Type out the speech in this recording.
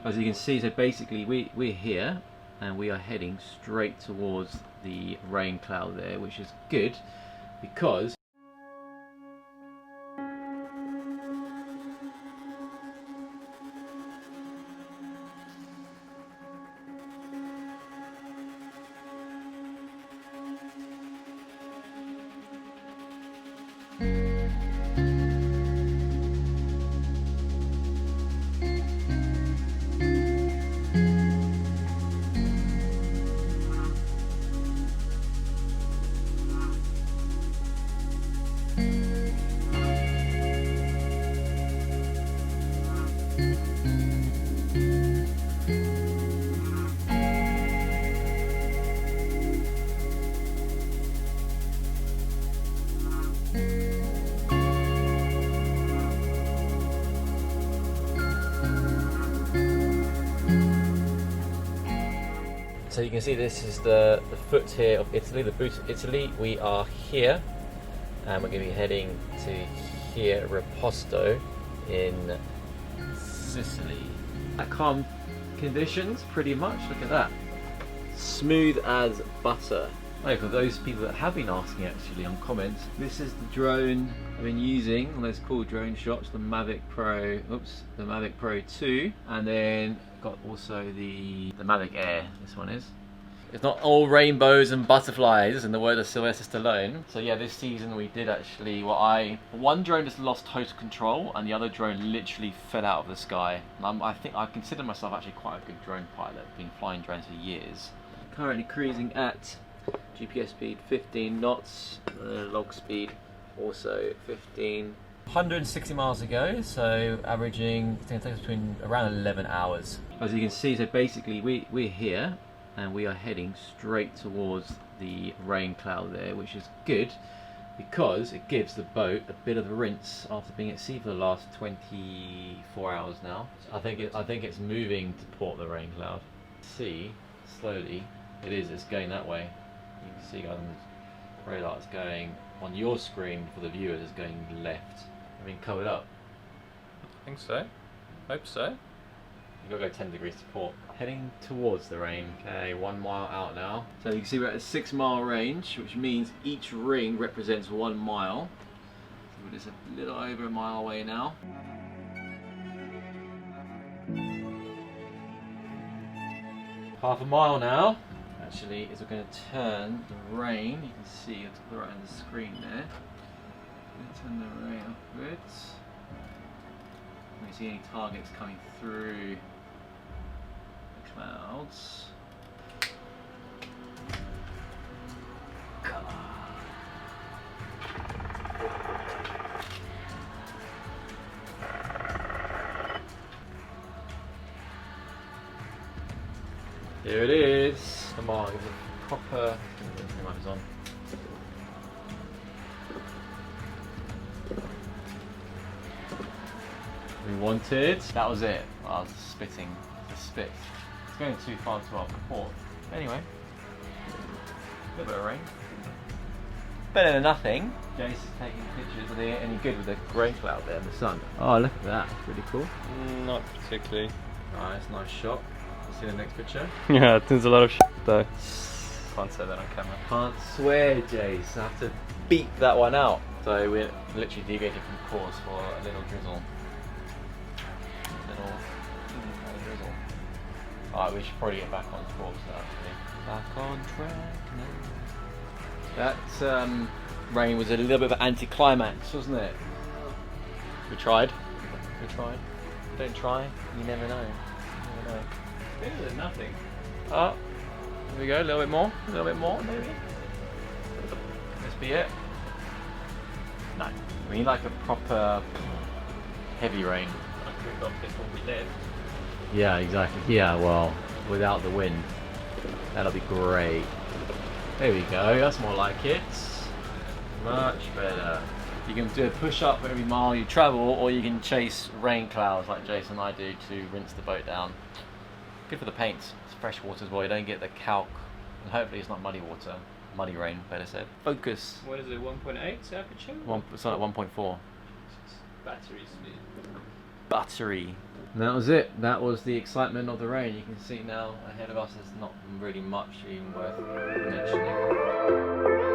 As you can see, so basically we're here and we are heading straight towards the rain cloud there, which is good because so you can see this is the foot here of Italy, the boot of Italy. We are here and we're going to be heading to here, Reposto in Sicily. Calm conditions pretty much, look at that. Smooth as butter. Oh, for those people that have been asking actually on comments, this is the drone I've been using on those cool drone shots, the Mavic Pro, the Mavic Pro 2, and then got also the Mavic Air, this one is. It's not all rainbows and butterflies in the word of Sylvester Stallone. So yeah, this season we did actually one drone just lost total control and the other drone literally fell out of the sky. And I think I consider myself actually quite a good drone pilot, been flying drones for years. Currently cruising at GPS speed 15 knots, log speed also 15. 160 miles ago, so averaging, I think it takes between around 11 hours. As you can see, so basically we're here and we are heading straight towards the rain cloud there, which is good because it gives the boat a bit of a rinse after being at sea for the last 24 hours now. I think it's moving to port, the rain cloud. See, slowly, it's going that way. You can see on the radar it's going, on your screen for the viewers, it's going left. I mean, covered up. I think so. Hope so. You've got to go 10 degrees to port. Heading towards the rain. Okay, 1 mile out now. So you can see we're at a 6-mile range, which means each ring represents 1 mile. So we're just a little over a mile away now. Half a mile now. Actually, is we're going to turn the rain. You can see it's right on the screen there. Turn the rain upwards. Can you see any targets coming through the clouds? Here it is. Come on, give it a proper. It's on. We wanted. That was it. I was spitting the spit. It's going too far to our port. Anyway, a little bit of rain. Better than nothing. Jace is taking pictures. Are they any good with the grey cloud there in the sun? Oh, look at that. That's really cool. Not particularly. Nice, nice shot. See the next picture? Yeah, there's a lot of shit though. Can't say that on camera. Can't swear, Jace. I have to beep that one out. So we're literally deviating from course for a little drizzle. Little drizzle. Alright, we should probably get back on course now, actually. Back on track now. That rain was a little bit of an anticlimax, wasn't it? We tried. We tried. Don't try, you never know. You never know. Better than nothing. Oh, here we go, a little bit more, maybe. This be it? No, we need like a proper heavy rain. Like we got this when we live. Yeah, exactly. Yeah, well, without the wind, that'll be great. There we go. That's more like it. Much better. You can do a push-up for every mile you travel, or you can chase rain clouds like Jason and I do to rinse the boat down. Good for the paints. It's fresh water as well. You don't get the calc, and hopefully it's not muddy water. Muddy rain, better said. Focus. What is it? 1.8 aperture? It's not at 1.4. Battery speed. Battery. And that was it. That was the excitement of the rain. You can see now ahead of us there's not really much even worth mentioning.